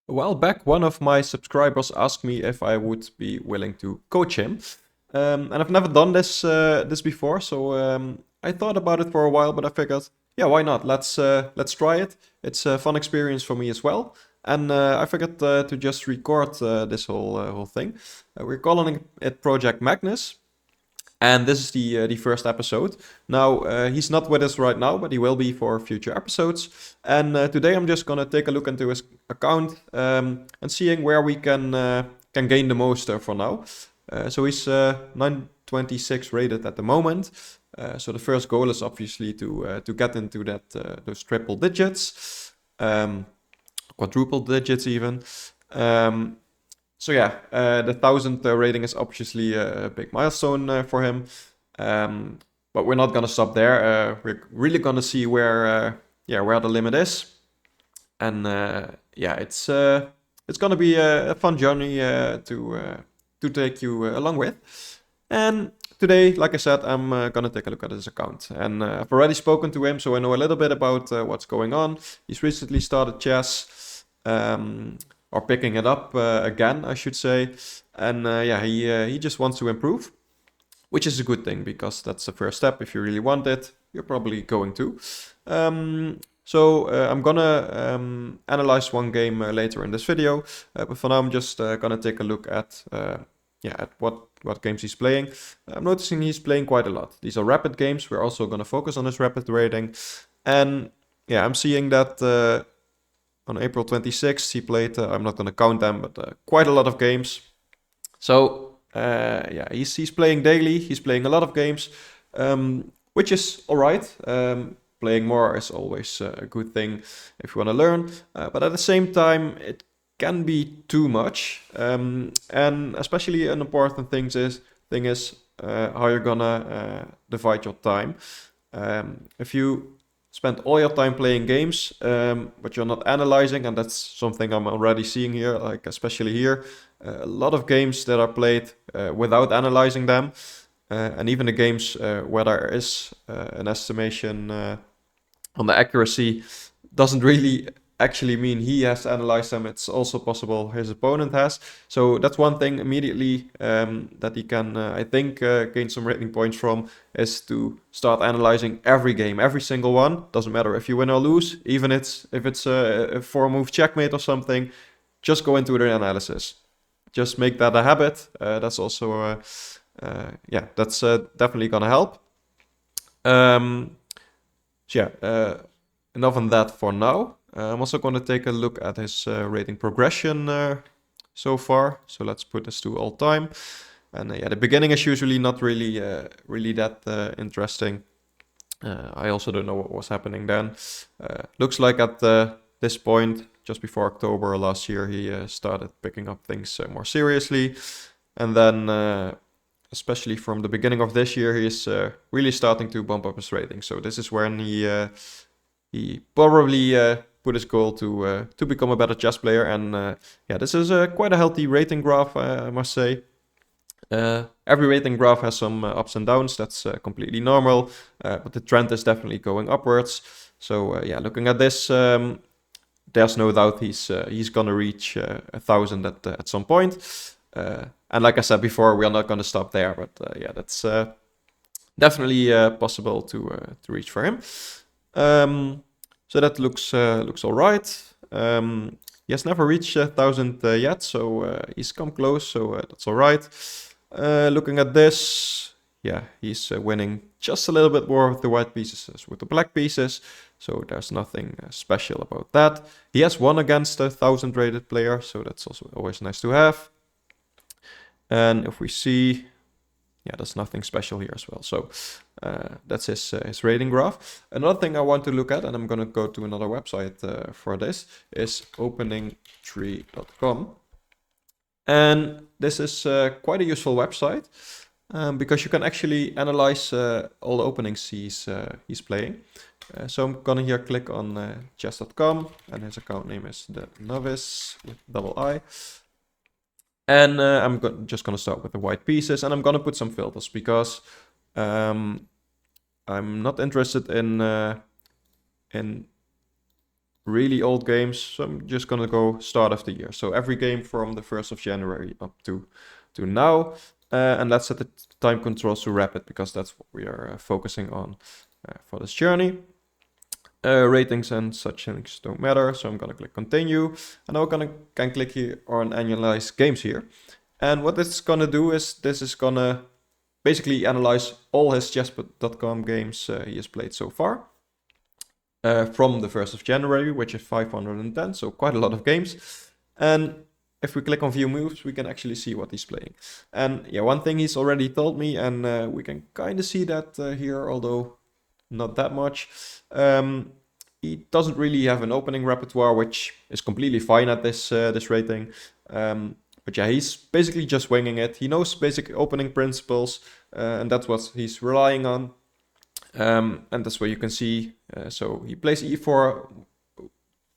A while back, one of my subscribers asked me if I would be willing to coach him, and I've never done this before. So I thought about it for a while, but I figured, yeah, why not? Let's try it. It's a fun experience for me as well, and I figured to just record this whole thing. We're calling it Project Magnus. And this is the first episode. Now, he's not with us right now, but he will be for future episodes. And today I'm just gonna take a look into his account and seeing where we can gain the most for now. So he's 926 rated at the moment. So the first goal is obviously to get into those triple digits, quadruple digits even. So yeah, the 1000 rating is obviously a big milestone for him. But we're not gonna stop there. We're really gonna see where the limit is, and yeah, it's gonna be a fun journey to take you along with. And today, like I said, I'm gonna take a look at his account, and I've already spoken to him, so I know a little bit about what's going on. He's recently started chess. Or picking it up again, I should say. And yeah, he just wants to improve, which is a good thing because that's the first step. If you really want it, you're probably going to. So I'm gonna analyze one game later in this video, but for now I'm just gonna take a look at what games he's playing. I'm noticing he's playing quite a lot. These are rapid games. We're also gonna focus on his rapid rating, and yeah, I'm seeing that. On April 26th, he played, I'm not going to count them, but quite a lot of games. So, yeah, he's playing daily. He's playing a lot of games, which is all right. Playing more is always a good thing if you want to learn. But at the same time, it can be too much. And especially an important thing is how you're going to divide your time. If you spend all your time playing games, but you're not analyzing, and that's something I'm already seeing here, like especially here, a lot of games that are played without analyzing them, and even the games where there is an estimation on the accuracy doesn't really actually mean he has analyzed them. It's also possible his opponent has. So that's one thing immediately that he can, I think, gain some rating points from, is to start analyzing every game, every single one. Doesn't matter if you win or lose, even if it's a 4-move checkmate or something, just go into the analysis. Just make that a habit. That's also, yeah, that's definitely gonna help. So yeah, enough on that for now. I'm also going to take a look at his rating progression so far. So let's put this to all time. And yeah, the beginning is usually not really that interesting. I also don't know what was happening then. Looks like at this point, just before October last year, he started picking up things more seriously. And then, especially from the beginning of this year, he's really starting to bump up his rating. So this is when he probably put his goal to become a better chess player. And yeah, this is quite a healthy rating graph, I must say. Every rating graph has some ups and downs. That's completely normal, but the trend is definitely going upwards. So yeah, looking at this, there's no doubt he's gonna reach 1000 at some point. And like I said before, we are not gonna stop there. But yeah, that's definitely possible to reach for him. So that looks all right. He has never reached 1000 yet, so he's come close, so that's all right. Looking at this, yeah, he's winning just a little bit more with the white pieces as with the black pieces, so there's nothing special about that. He has won against a 1000 rated player, so that's also always nice to have. And if we see, yeah, there's nothing special here as well. So that's his rating graph. Another thing I want to look at, and I'm going to go to another website for this, is openingtree.com. And this is quite a useful website because you can actually analyze all the openings he's playing. So I'm going to here click on chess.com, and his account name is The Novice with double I. And I'm just going to start with the white pieces, and I'm going to put some filters because I'm not interested in really old games. So I'm just gonna go start of the year. So every game from the 1st of January up to now. And let's set the time controls to rapid because that's what we are focusing on for this journey. Ratings and such things don't matter, so I'm gonna click continue, and now I can click here on analyze games here. And what this is gonna do is this is gonna basically analyze all his chess.com games he has played so far from the 1st of January, which is 510, so quite a lot of games. And if we click on view moves, we can actually see what he's playing. And yeah, one thing he's already told me, and we can kind of see that here, although not that much. He doesn't really have an opening repertoire, which is completely fine at this rating. But yeah, he's basically just winging it. He knows basic opening principles, and that's what he's relying on. And that's where you can see. So he plays e4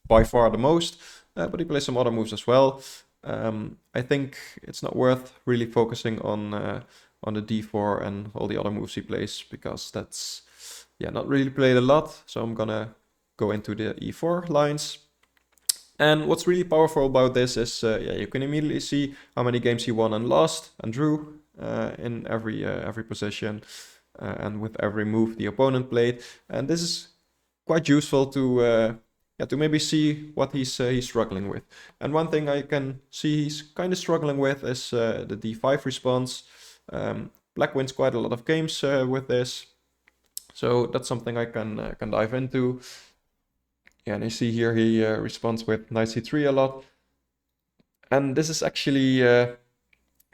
by far the most, but he plays some other moves as well. I think it's not worth really focusing on the d4 and all the other moves he plays, because that's not really played a lot. So I'm gonna go into the e4 lines. And what's really powerful about this is you can immediately see how many games he won and lost and drew in every position and with every move the opponent played. And this is quite useful to maybe see what he's struggling with. And one thing I can see he's kind of struggling with is the d5 response. Black wins quite a lot of games with this, so that's something I can dive into. Yeah, and you see here he responds with knight c3 a lot, and this is actually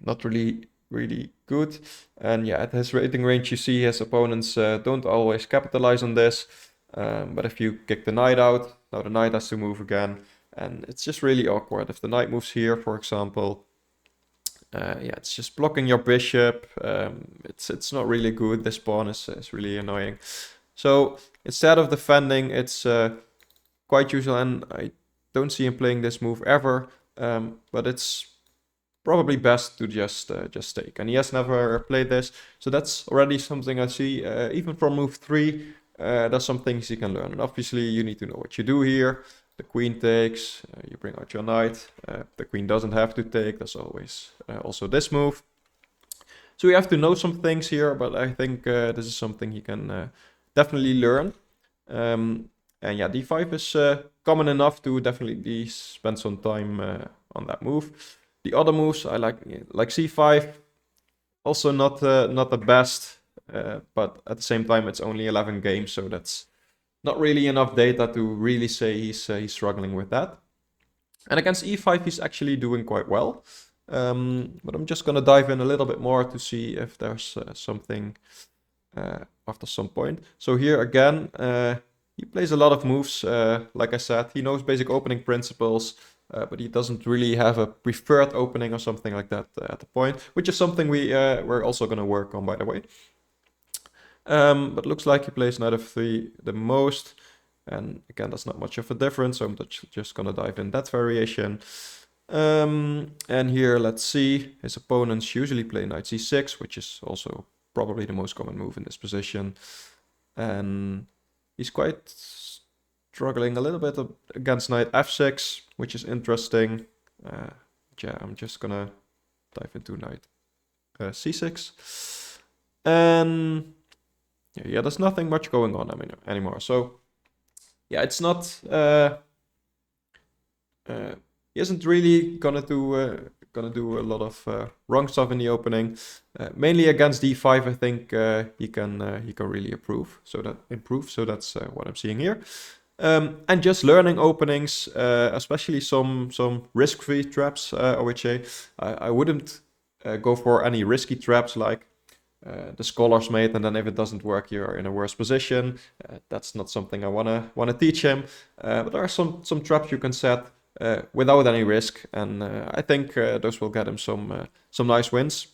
not really good. And yeah, at his rating range, you see his opponents don't always capitalize on this. But if you kick the knight out, now the knight has to move again, and it's just really awkward. If the knight moves here, for example, it's just blocking your bishop. It's not really good. This pawn is really annoying. So instead of defending, it's quite usual, and I don't see him playing this move ever. But it's probably best to just take. And he has never played this, so that's already something I see. Even from move 3, there's some things you can learn. And obviously, you need to know what you do here. The queen takes, you bring out your knight. The queen doesn't have to take. There's always also this move. So you have to know some things here, but I think this is something you can definitely learn. And yeah, d5 is common enough to definitely spend some time on that move. The other moves I like c5, also not the best, but at the same time it's only 11 games, so that's not really enough data to really say he's struggling with that. And against e5 he's actually doing quite well, but I'm just gonna dive in a little bit more to see if there's something after some point. So here again, he plays a lot of moves. Like I said, he knows basic opening principles, but he doesn't really have a preferred opening or something like that at the point, which is something we're also going to work on, by the way. But looks like he plays knight f3 the most, and again, that's not much of a difference, so I'm just going to dive in that variation. And here, let's see, his opponents usually play knight c6, which is also probably the most common move in this position. And he's quite struggling a little bit against knight f6, which is interesting. Yeah, I'm just gonna dive into knight c6. And yeah, there's nothing much going on anymore. So yeah, it's not... he isn't really gonna do a lot of wrong stuff in the opening. Mainly against d5, I think he can really improve. So that's what I'm seeing here. And just learning openings, especially some risk-free traps, OHA. I wouldn't go for any risky traps like the scholar's mate, and then if it doesn't work, you're in a worse position. That's not something I wanna teach him. But there are some traps you can set without any risk, and I think those will get him some nice wins.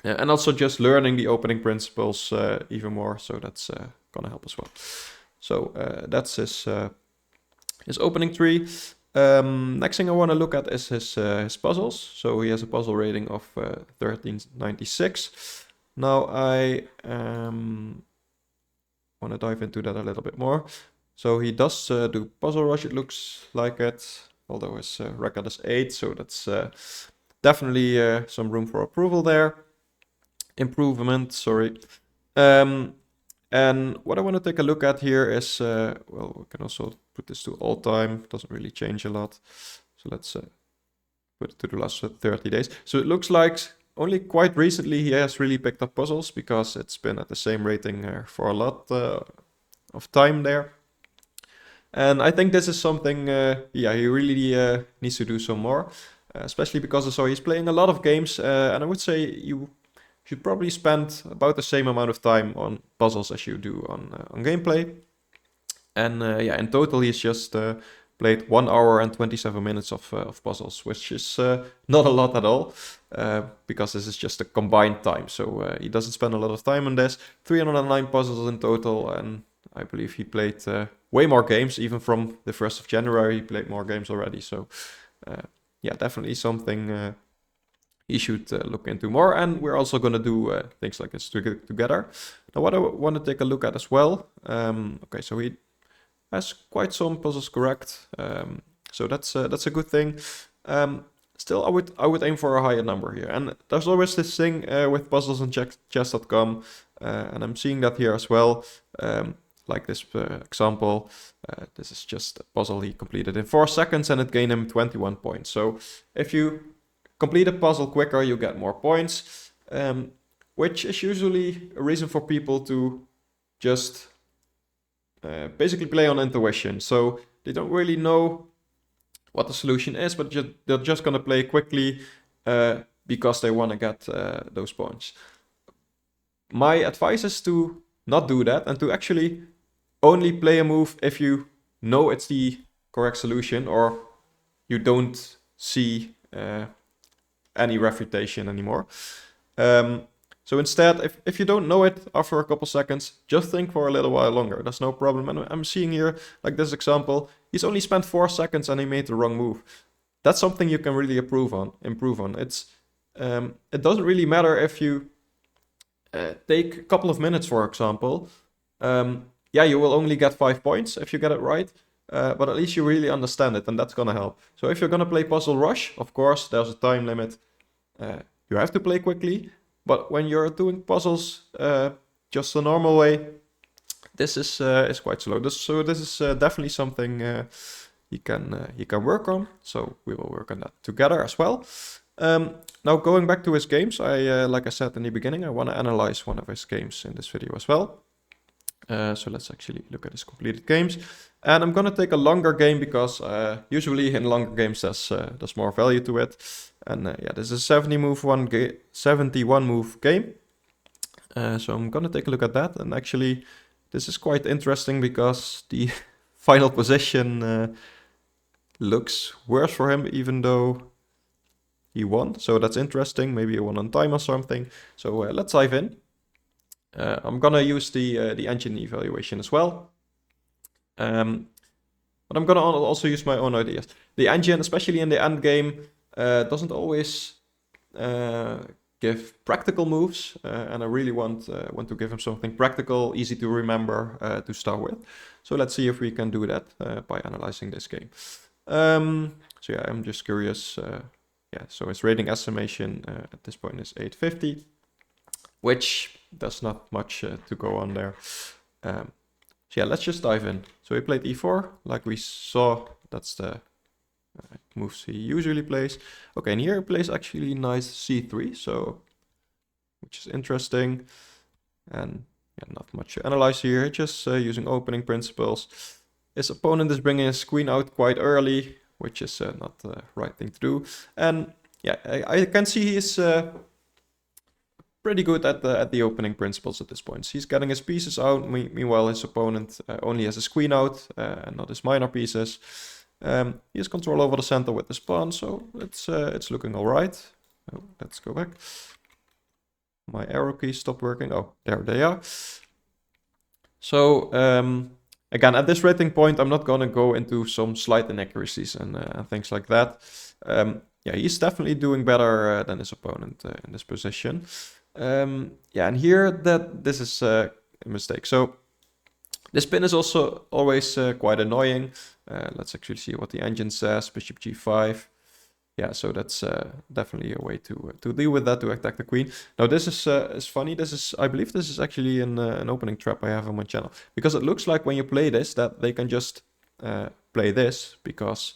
And also just learning the opening principles even more, so that's gonna help as well. So that's his opening tree. Next thing I want to look at is his puzzles. So he has a puzzle rating of 1396. Now I want to dive into that a little bit more. So he does do Puzzle Rush, it looks like it, although his record is 8, so that's definitely some room for approval there. Improvement, sorry. And what I want to take a look at here is, well, we can also put this to all time, doesn't really change a lot. So let's put it to the last 30 days. So it looks like only quite recently he has really picked up puzzles, because it's been at the same rating for a lot of time there. And I think this is something, yeah, he really needs to do some more, especially because so he's playing a lot of games, and I would say you should probably spend about the same amount of time on puzzles as you do on gameplay. And yeah, in total he's just played 1 hour and 27 minutes of puzzles, which is not a lot at all, because this is just a combined time. So he doesn't spend a lot of time on this. 309 puzzles in total, and I believe he played way more games. Even from the 1st of January, he played more games already. So yeah, definitely something he should look into more. And we're also going to do things like this together. Now, what I want to take a look at as well. Okay, so he has quite some puzzles correct. So that's a good thing. Still, I would aim for a higher number here. And there's always this thing with puzzles on chess.com, and I'm seeing that here as well. Like this example, this is just a puzzle he completed in 4 seconds, and it gained him 21 points. So if you complete a puzzle quicker, you get more points, which is usually a reason for people to just basically play on intuition. So they don't really know what the solution is, but they're just going to play quickly because they want to get those points. My advice is to not do that, and to actually only play a move if you know it's the correct solution, or you don't see any refutation anymore. So instead, if you don't know it after a couple seconds, just think for a little while longer. That's no problem. And I'm seeing here, like this example, he's only spent 4 seconds and he made the wrong move. That's something you can really improve on. It's it doesn't really matter if you take a couple of minutes, for example. Yeah, you will only get 5 points if you get it right, but at least you really understand it, and that's gonna help. So if you're gonna play Puzzle Rush, of course, there's a time limit. You have to play quickly, but when you're doing puzzles just the normal way, this is quite slow. So this is definitely something you can work on. So we will work on that together as well. Now going back to his games, like I said in the beginning, I want to analyze one of his games in this video as well. So let's actually look at his completed games. And I'm gonna take a longer game because usually in longer games there's more value to it. And yeah, this is a 71 move game. So I'm gonna take a look at that. And actually, this is quite interesting because the final position looks worse for him, even though he won. So that's interesting. Maybe he won on time or something. So let's dive in. I'm gonna use the engine evaluation as well. But I'm gonna also use my own ideas. The engine, especially in the end game, doesn't always give practical moves, and I really want to give him something practical, easy to remember to start with. So let's see if we can do that by analyzing this game. So yeah, I'm just curious. Yeah, so his rating estimation at this point is 850, which there's not much to go on there. So yeah, let's just dive in. So he played e4, like we saw. That's the moves he usually plays. Okay, and here he plays actually nice c3, so which is interesting. And yeah, not much to analyze here, just using opening principles. His opponent is bringing his queen out quite early, which is not the right thing to do. And yeah, I can see he's pretty good at the opening principles at this point. So he's getting his pieces out, meanwhile his opponent only has his queen out and not his minor pieces. He has control over the center with this pawn, so it's looking all right. Oh, let's go back. My arrow keys stopped working. Oh, there they are. So again, at this rating point, I'm not going to go into some slight inaccuracies and things like that. Yeah, he's definitely doing better than his opponent in this position. Yeah, and here this is a mistake. So This pin is also always quite annoying. Let's actually see what the engine says. Bishop g5. Yeah, so that's definitely a way to deal with that, to attack the queen. Now this is funny. This is, I believe this is actually an opening trap I have on my channel. Because it looks like when you play this that they can just play this, because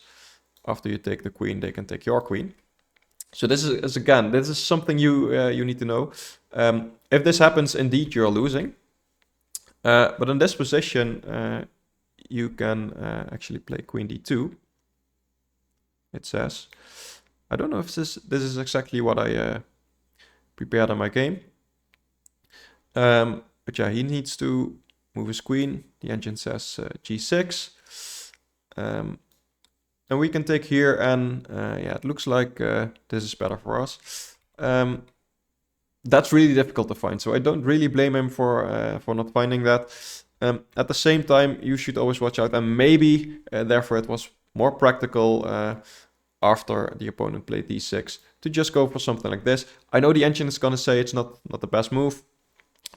after you take the queen, they can take your queen. So this is again, this is something you need to know. If this happens, indeed you're losing. But in this position, you can actually play queen d2. It says. I don't know if this is exactly what I prepared in my game. But yeah, he needs to move his queen. The engine says g6. And we can take here, and yeah, it looks like this is better for us. That's really difficult to find, so I don't really blame him for not finding that. At the same time, you should always watch out, and maybe therefore it was more practical after the opponent played d6 to just go for something like this. I know the engine is gonna say it's not the best move,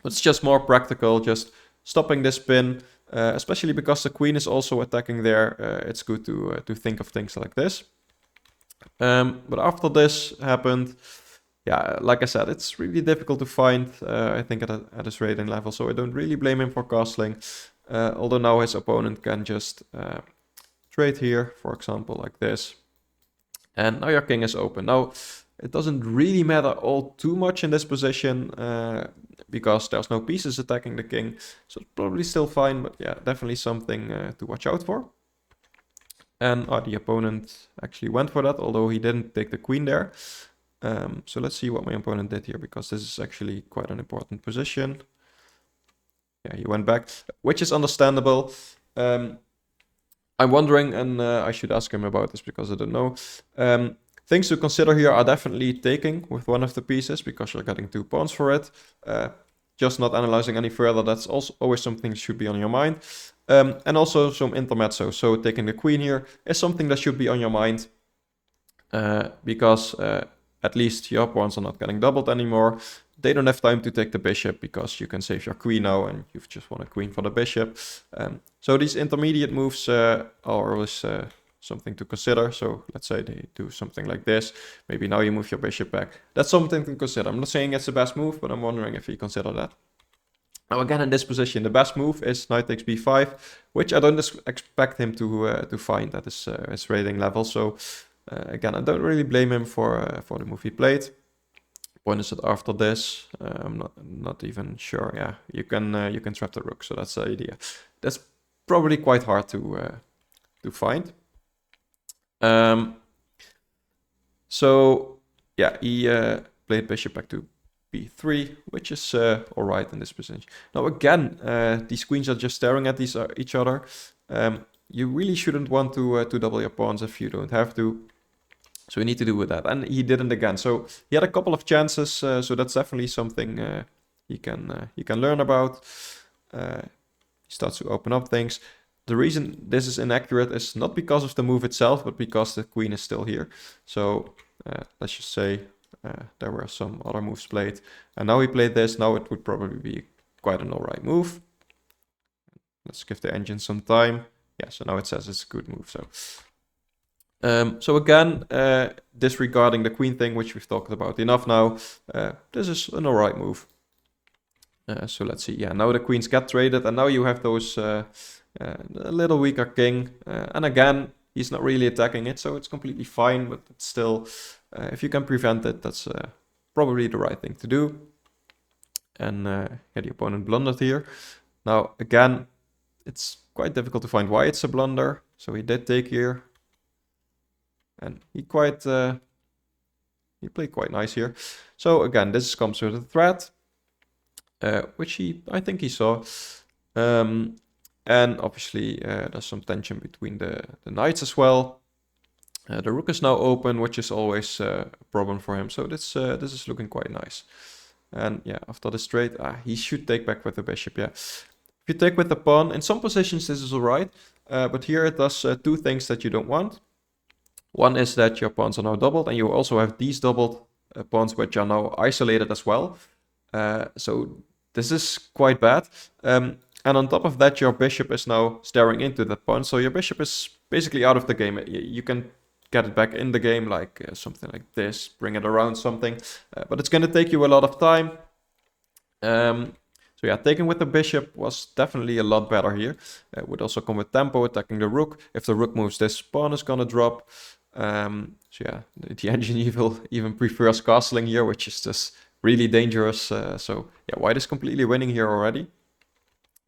but it's just more practical, just stopping this pin, especially because the queen is also attacking there. It's good to think of things like this. But after this happened, yeah, like I said, it's really difficult to find, I think, at his rating level, so I don't really blame him for castling. Although now his opponent can just trade here, for example, like this. And now your king is open. Now, it doesn't really matter all too much in this position, because there's no pieces attacking the king, so it's probably still fine, but yeah, definitely something to watch out for. And the opponent actually went for that, although he didn't take the queen there. So let's see what my opponent did here, because this is actually quite an important position. Yeah, he went back, which is understandable. I'm wondering, and I should ask him about this because I don't know. Things to consider here are definitely taking with one of the pieces, because you're getting 2 pawns for it. Just not analyzing any further, that's also always something that should be on your mind. And also some intermezzo, so taking the queen here is something that should be on your mind. Because at least your pawns are not getting doubled anymore. They don't have time to take the bishop, because you can save your queen now and you've just won a queen for the bishop. So these intermediate moves are always something to consider. So let's say they do something like this. Maybe now you move your bishop back. That's something to consider. I'm not saying it's the best move, but I'm wondering if you consider that. Now again, in this position, the best move is knight takes b5, which I don't expect him to find at his rating level. So again, I don't really blame him for the move he played. Point is that after this, I'm not even sure. Yeah, you can trap the rook, so that's the idea. That's probably quite hard to find. So yeah, he played bishop back to b3, which is all right in this position. Now again, these queens are just staring at each other. You really shouldn't want to double your pawns if you don't have to. So you need to do with that, and he didn't again. So he had a couple of chances, so that's definitely something he can learn about. He starts to open up things. The reason this is inaccurate is not because of the move itself, but because the queen is still here. So let's just say there were some other moves played, and now he played this. Now it would probably be quite an alright move. Let's give the engine some time. Yeah, so now it says it's a good move. So again, disregarding the queen thing, which we've talked about enough now, this is an alright move. So let's see. Yeah, now the queens get traded, and now you have those a little weaker king. And again, he's not really attacking it, so it's completely fine. But it's still, if you can prevent it, that's probably the right thing to do. And yeah, the opponent blundered here. Now again, it's quite difficult to find why it's a blunder. So he did take here. And he played quite nice here. So again, this comes with a threat, which I think he saw. And obviously there's some tension between the knights as well. The rook is now open, which is always a problem for him. So this is looking quite nice. And yeah, after the trade, he should take back with the bishop. Yeah, if you take with the pawn, in some positions this is alright, but here it does 2 things that you don't want. One is that your pawns are now doubled, and you also have these doubled pawns which are now isolated as well. So this is quite bad. And on top of that, your bishop is now staring into that pawn. So your bishop is basically out of the game. You can get it back in the game, like something like this, bring it around something. But it's going to take you a lot of time. So yeah, taking with the bishop was definitely a lot better here. It would also come with tempo, attacking the rook. If the rook moves, this pawn is going to drop. So yeah, the engine even prefers castling here, which is just really dangerous. So yeah, white is completely winning here already.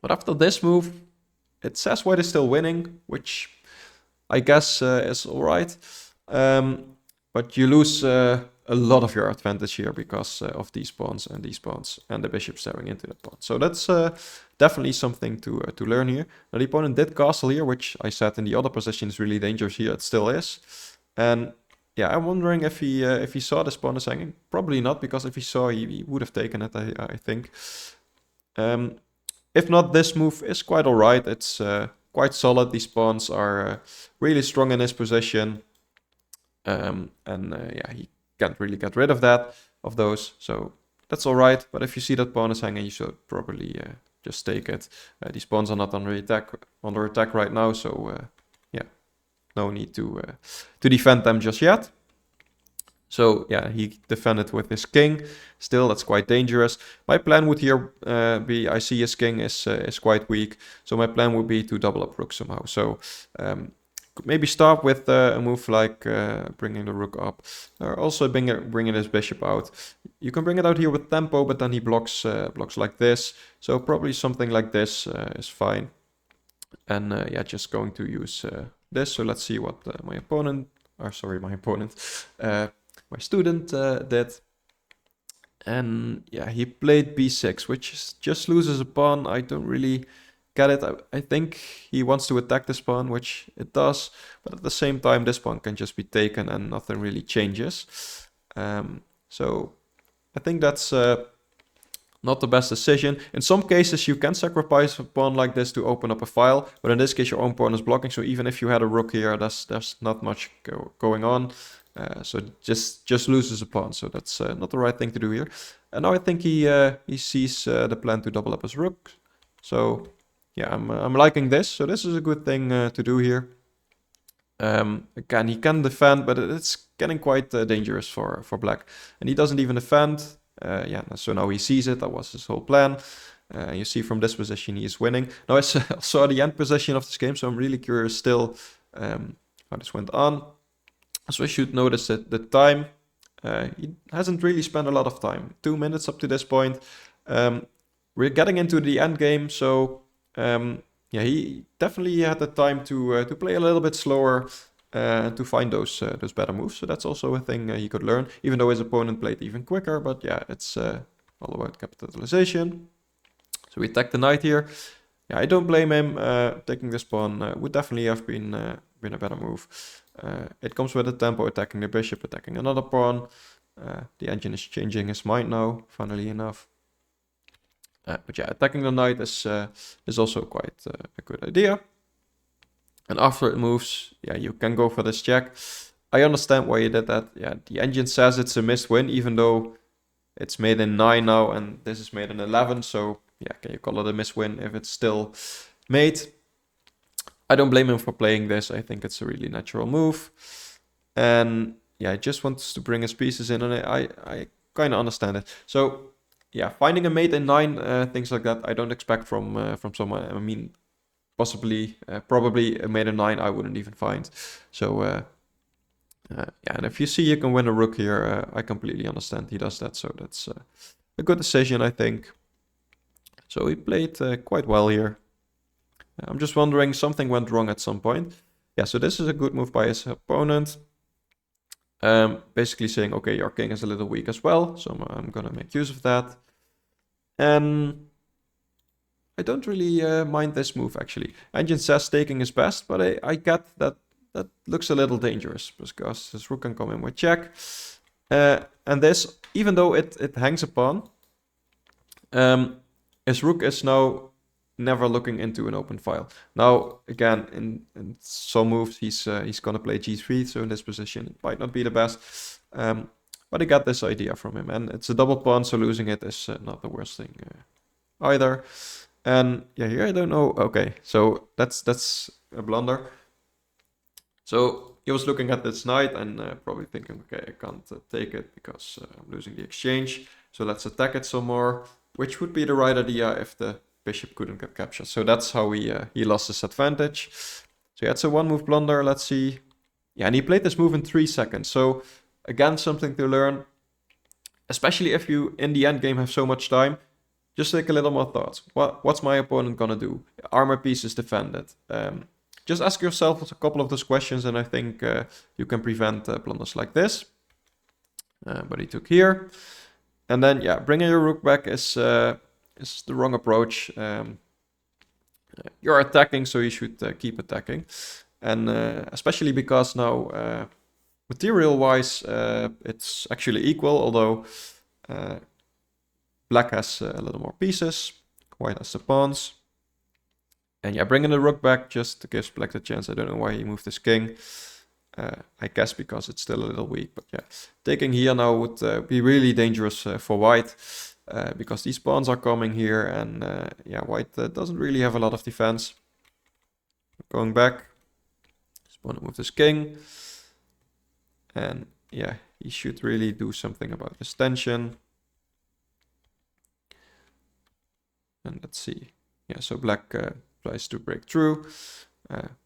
But after this move, it says white is still winning, which I guess is alright. But you lose a lot of your advantage here because of these pawns and the bishop staring into the pawn. So that's definitely something to learn here. Now the opponent did castle here, which I said in the other position is really dangerous here. It still is. And yeah, I'm wondering if he saw this pawn is hanging. Probably not, because if he saw, he would have taken it, I think. If not, this move is quite alright. It's quite solid. These pawns are really strong in his position. Yeah, he can't really get rid of those. So that's alright. But if you see that pawn is hanging, you should probably just take it. These pawns are not under attack right now. So yeah, no need to defend them just yet. So yeah, he defended with his king. Still, that's quite dangerous. My plan would here be, I see his king is quite weak. So my plan would be to double up rook somehow. So maybe start with a move like bringing the rook up. Or also bringing his bishop out. You can bring it out here with tempo, but then he blocks like this. So probably something like this is fine. And yeah, just going to use this. So let's see what my student did. And yeah, he played b6, which just loses a pawn. I don't really get it. I think he wants to attack this pawn, which it does. But at the same time, this pawn can just be taken and nothing really changes. So I think that's not the best decision. In some cases, you can sacrifice a pawn like this to open up a file. But in this case, your own pawn is blocking. So even if you had a rook here, there's not much going on. So just loses a pawn. So that's not the right thing to do here. And now I think he sees the plan to double up his rook. So yeah, I'm liking this. So this is a good thing to do here. Again, he can defend, but it's getting quite dangerous for black. And he doesn't even defend. Yeah, so now he sees it. That was his whole plan. You see from this position he is winning. Now I saw the end position of this game, so I'm really curious still how this went on. So I should notice that the time. He hasn't really spent a lot of time. 2 minutes up to this point. We're getting into the end game, so yeah, he definitely had the time to play a little bit slower. To find those better moves. So that's also a thing he could learn, even though his opponent played even quicker. But yeah, it's all about capitalization. So we attack the knight here. Yeah, I don't blame him. Taking this pawn would definitely have been a better move. It comes with a tempo, attacking the bishop, attacking another pawn. The engine is changing his mind now, funnily enough. But yeah, attacking the knight is also quite a good idea. And after it moves, yeah, you can go for this check. I understand why you did that. Yeah, the engine says it's a missed win, even though it's made in 9 now and this is made in 11. So yeah, can you call it a missed win if it's still made? I don't blame him for playing this. I think it's a really natural move. And yeah, he just wants to bring his pieces in, and I kind of understand it. So yeah, finding a mate in 9, things like that, I don't expect from someone. I mean, possibly, probably a mate in 9 I wouldn't even find. So yeah, and if you see you can win a rook here, I completely understand he does that. So that's a good decision, I think. So he played quite well here. I'm just wondering, something went wrong at some point. Yeah, so this is a good move by his opponent. Basically saying, okay, your king is a little weak as well, so I'm gonna make use of that. And I don't really mind this move, actually. Engine says taking is best, but I get that that looks a little dangerous, because his rook can come in with check. And this, even though it hangs a pawn, his rook is now never looking into an open file. Now, again, in some moves, he's gonna play g3, so in this position, it might not be the best. But I got this idea from him, and it's a double pawn, so losing it is not the worst thing either. And yeah, here I don't know. Okay, so that's a blunder. So he was looking at this knight and probably thinking, okay, I can't take it because I'm losing the exchange. So let's attack it some more, which would be the right idea if the bishop couldn't get captured. So that's how he lost his advantage. So yeah, it's a one move blunder. Let's see. Yeah, and he played this move in 3 seconds. So again, something to learn, especially if you in the end game have so much time. Just take a little more thought. What's my opponent gonna do? Are my pieces defended? Just ask yourself a couple of those questions, and I think you can prevent blunders like this. But he took here, and then yeah, bringing your rook back is the wrong approach. You're attacking, so you should keep attacking, and especially because now material-wise it's actually equal, although black has a little more pieces, white has the pawns. And yeah, bringing the rook back just gives black the chance. I don't know why he moved his king. I guess because it's still a little weak, but yeah. Taking here now would be really dangerous for white, because these pawns are coming here, and yeah, white doesn't really have a lot of defense. Going back, his opponent moved his king. And yeah, he should really do something about this tension. And let's see. Yeah, so black tries to break through,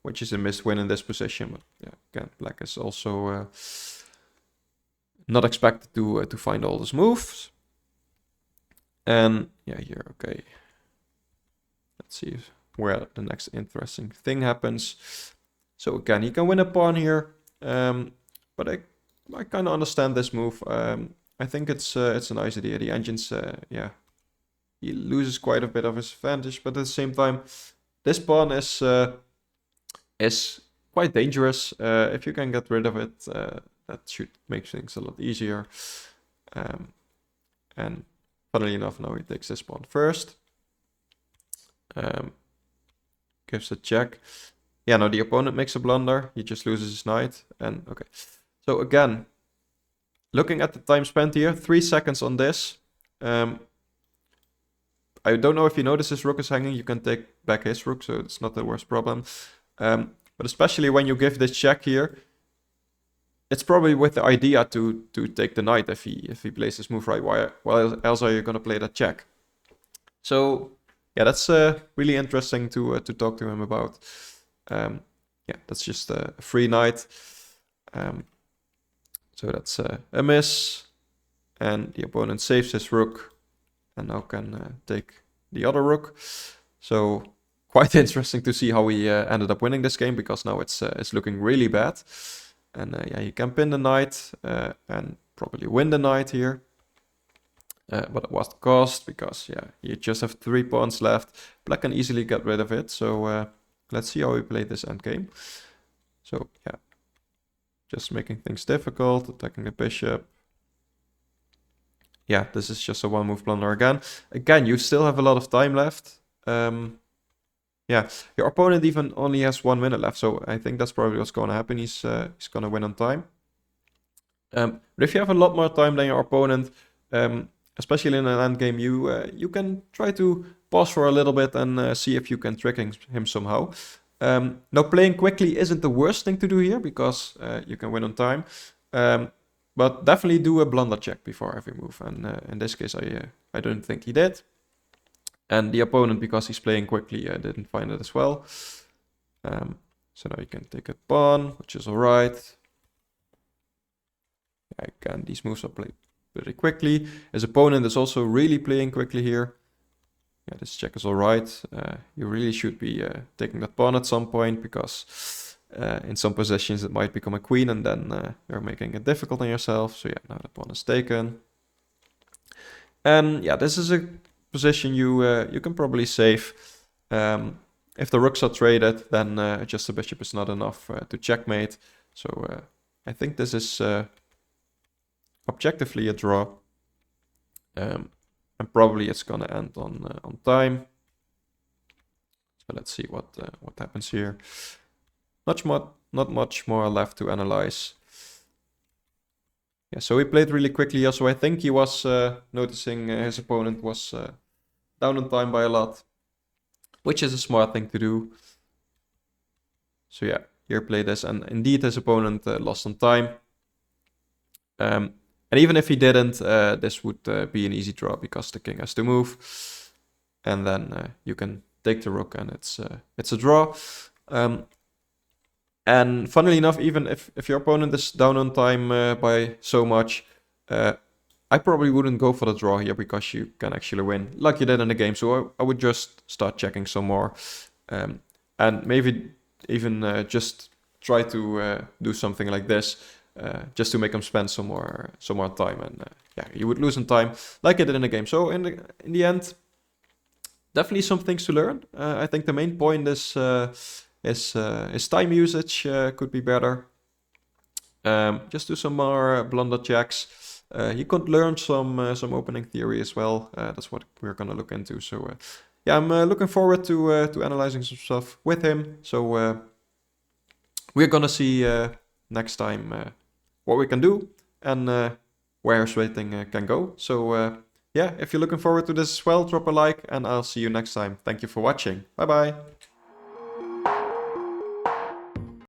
which is a missed win in this position. But yeah, again, black is also not expected to find all those moves. And yeah, here, okay. Let's see where the next interesting thing happens. So again, he can win a pawn here, but I kind of understand this move. I think it's a nice idea. The engine's yeah. He loses quite a bit of his advantage, but at the same time, this pawn is quite dangerous. If you can get rid of it, that should make things a lot easier. And funnily enough, now he takes this pawn first. Gives a check. Yeah, now the opponent makes a blunder. He just loses his knight. And okay. So again, looking at the time spent here, 3 seconds on this. I don't know if you notice his rook is hanging. You can take back his rook, so it's not the worst problem. But especially when you give this check here, it's probably with the idea to take the knight if he plays this move right. Why else are you going to play that check? So yeah, that's really interesting to talk to him about. Yeah, that's just a free knight. So that's a miss, and the opponent saves his rook. And now can take the other rook. So quite interesting to see how he ended up winning this game, because now it's looking really bad. And yeah, he can pin the knight and probably win the knight here. But it was the cost, because yeah, you just have 3 pawns left. Black can easily get rid of it. So let's see how he played this endgame. So yeah, just making things difficult, attacking the bishop. Yeah, this is just a one move blunder again. Again, you still have a lot of time left. Yeah, your opponent even only has 1 minute left, so I think that's probably what's going to happen. He's going to win on time. But if you have a lot more time than your opponent, especially in an endgame, you can try to pause for a little bit and see if you can trick him somehow. Now, playing quickly isn't the worst thing to do here, because you can win on time. But definitely do a blunder check before every move. And in this case, I don't think he did. And the opponent, because he's playing quickly, didn't find it as well. So now you can take a pawn, which is all right. Again, these moves are played very quickly. His opponent is also really playing quickly here. Yeah, this check is all right. You really should be taking that pawn at some point, because in some positions it might become a queen, and then you're making it difficult on yourself. So yeah, now the pawn is taken. And yeah, this is a position you can probably save. If the rooks are traded, then just the bishop is not enough to checkmate. So I think this is objectively a draw. And probably it's gonna end on time. So let's see what happens here. Not much more left to analyze. Yeah, so he played really quickly here. So I think he was noticing his opponent was down on time by a lot. which is a smart thing to do. So yeah, here play this, and indeed his opponent lost some time. And even if he didn't, this would be an easy draw because the king has to move, and then you can take the rook, and it's a draw. And funnily enough, even if your opponent is down on time by so much, I probably wouldn't go for the draw here because you can actually win like you did in the game. So I would just start checking some more, and maybe even just try to do something like this, just to make him spend some more time. And yeah, you would lose in time like I did in the game. So in the end, definitely some things to learn. I think the main point is his time usage could be better. Just do some more blunder checks. You could learn some opening theory as well. That's what we're gonna look into. So yeah, I'm looking forward to analyzing some stuff with him. So we're gonna see next time what we can do and where his rating can go. So yeah, if you're looking forward to this as well, drop a like, and I'll see you next time. Thank you for watching. Bye bye.